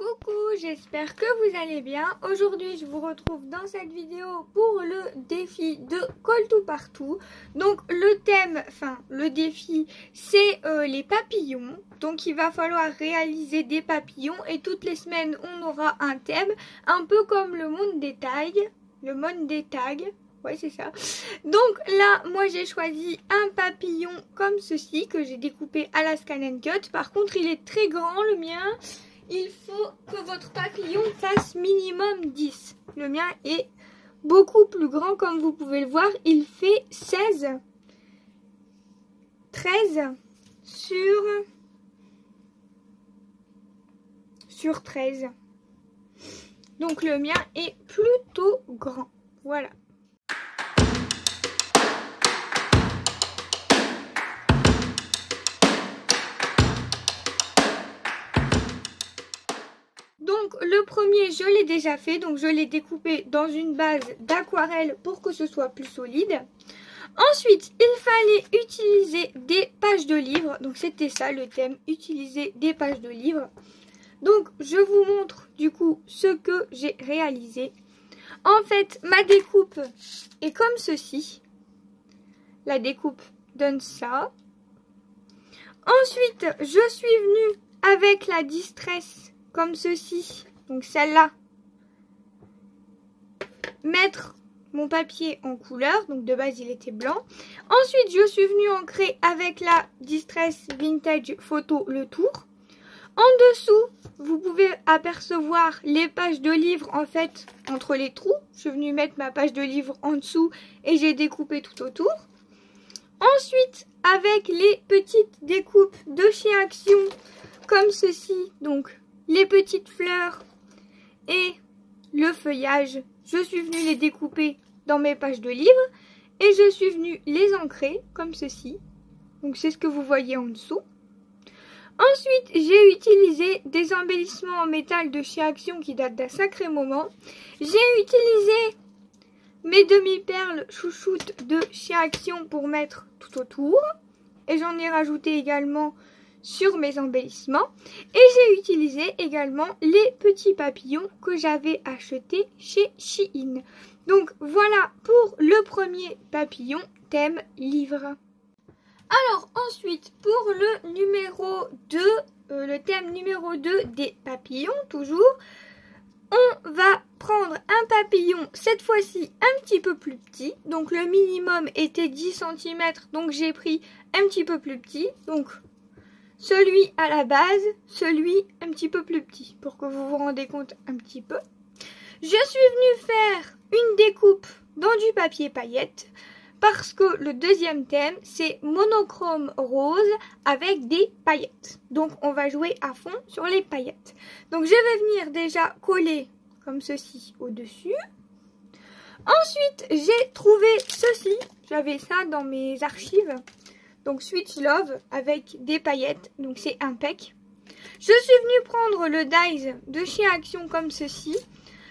Coucou, j'espère que vous allez bien. Aujourd'hui, je vous retrouve dans cette vidéo pour le défi de Colle tout partout. Donc, le défi, c'est les papillons. Donc, il va falloir réaliser des papillons et toutes les semaines, on aura un thème, un peu comme le monde des tags. Le monde des tags. Ouais, c'est ça. Donc là, moi j'ai choisi un papillon comme ceci que j'ai découpé à la Scan & Cut. Par contre, il est très grand, le mien. Il faut que votre papillon fasse minimum 10. Le mien est beaucoup plus grand, comme vous pouvez le voir. Il fait 13 sur 13. Donc le mien est plutôt grand. Voilà. Donc le premier je l'ai déjà fait, donc je l'ai découpé dans une base d'aquarelle pour que ce soit plus solide. Ensuite il fallait utiliser des pages de livres, donc c'était ça le thème, utiliser des pages de livres. Donc je vous montre du coup ce que j'ai réalisé. En fait ma découpe est comme ceci, la découpe donne ça. Ensuite je suis venue avec la distress comme ceci, donc celle-là, mettre mon papier en couleur, donc de base il était blanc. Ensuite je suis venue ancrer avec la Distress Vintage Photo le tour. En dessous vous pouvez apercevoir les pages de livres en fait entre les trous. Je suis venue mettre ma page de livre en dessous et j'ai découpé tout autour. Ensuite avec les petites découpes de chez Action comme ceci, donc les petites fleurs et le feuillage, je suis venue les découper dans mes pages de livres et je suis venue les ancrer comme ceci. Donc c'est ce que vous voyez en dessous. Ensuite, j'ai utilisé des embellissements en métal de chez Action qui datent d'un sacré moment. J'ai utilisé mes demi-perles chouchoutes de chez Action pour mettre tout autour. Et j'en ai rajouté également sur mes embellissements. Et j'ai utilisé également les petits papillons que j'avais achetés chez Shein. Donc voilà pour le premier papillon thème livre. Alors ensuite pour le numéro 2, le thème numéro 2 des papillons toujours, on va prendre un papillon cette fois-ci un petit peu plus petit. Donc le minimum était 10 cm, donc j'ai pris un petit peu plus petit. Donc celui à la base, celui un petit peu plus petit, pour que vous vous rendez compte un petit peu. Je suis venue faire une découpe dans du papier paillettes, parce que le deuxième thème, c'est monochrome rose avec des paillettes. Donc on va jouer à fond sur les paillettes. Donc je vais venir déjà coller comme ceci au-dessus. Ensuite, j'ai trouvé ceci, j'avais ça dans mes archives. Donc Switch Love avec des paillettes, donc c'est impec. Je suis venue prendre le dies de chez Action comme ceci,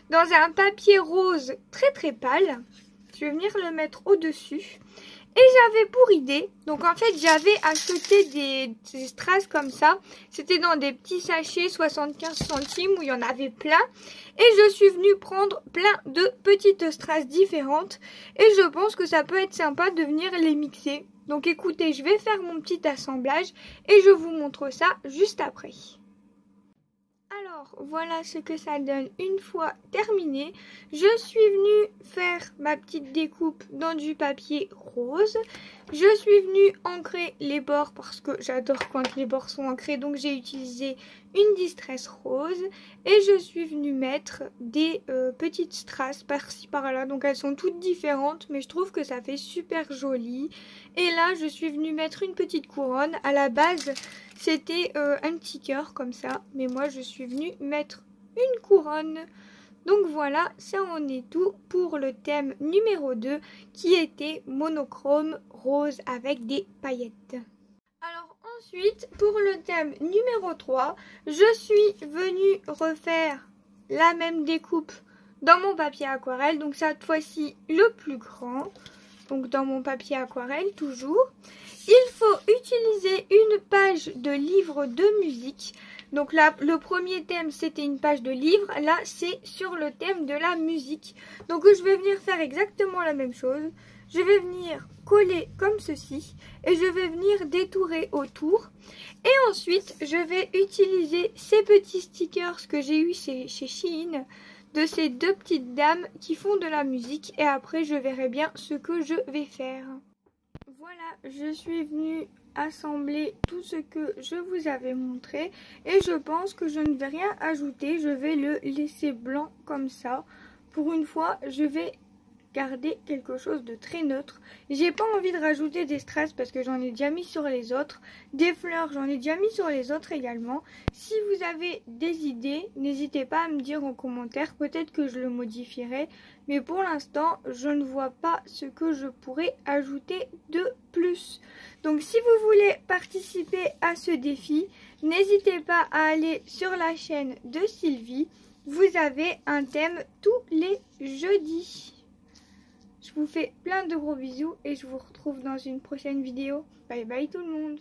dans un papier rose très très pâle. Je vais venir le mettre au-dessus. Et j'avais pour idée, donc en fait j'avais acheté des strass comme ça. C'était dans des petits sachets 75 centimes où il y en avait plein. Et je suis venue prendre plein de petites strass différentes. Et je pense que ça peut être sympa de venir les mixer. Donc écoutez, je vais faire mon petit assemblage et je vous montre ça juste après. Alors voilà ce que ça donne une fois terminé. Je suis venue faire ma petite découpe dans du papier rose. Je suis venue ancrer les bords parce que j'adore quand les bords sont ancrés. Donc j'ai utilisé une distress rose. Et je suis venue mettre des petites strass par-ci par-là. Donc elles sont toutes différentes mais je trouve que ça fait super joli. Et là je suis venue mettre une petite couronne. À la base c'était un petit cœur comme ça. Mais moi je suis venue mettre une couronne. Donc voilà, ça en est tout pour le thème numéro 2 qui était monochrome rose avec des paillettes. Alors ensuite, pour le thème numéro 3, je suis venue refaire la même découpe dans mon papier aquarelle. Donc cette fois-ci le plus grand. Donc dans mon papier aquarelle toujours. Il faut utiliser une page de livre de musique. Donc là, le premier thème, c'était une page de livre. Là, c'est sur le thème de la musique. Donc je vais venir faire exactement la même chose. Je vais venir coller comme ceci et je vais venir détourer autour. Et ensuite, je vais utiliser ces petits stickers que j'ai eu chez Shein, de ces deux petites dames qui font de la musique. Et après, je verrai bien ce que je vais faire. Voilà, je suis venue assembler tout ce que je vous avais montré et je pense que je ne vais rien ajouter. Je vais le laisser blanc comme ça. Pour une fois, je vais garder quelque chose de très neutre. J'ai pas envie de rajouter des strass parce que j'en ai déjà mis sur les autres. Des fleurs, j'en ai déjà mis sur les autres également. Si vous avez des idées, n'hésitez pas à me dire en commentaire. Peut-être que je le modifierai. Mais pour l'instant, je ne vois pas ce que je pourrais ajouter de plus. Donc si vous voulez participer à ce défi, n'hésitez pas à aller sur la chaîne de Sylvie. Vous avez un thème tous les jeudis. Je vous fais plein de gros bisous et je vous retrouve dans une prochaine vidéo. Bye bye tout le monde.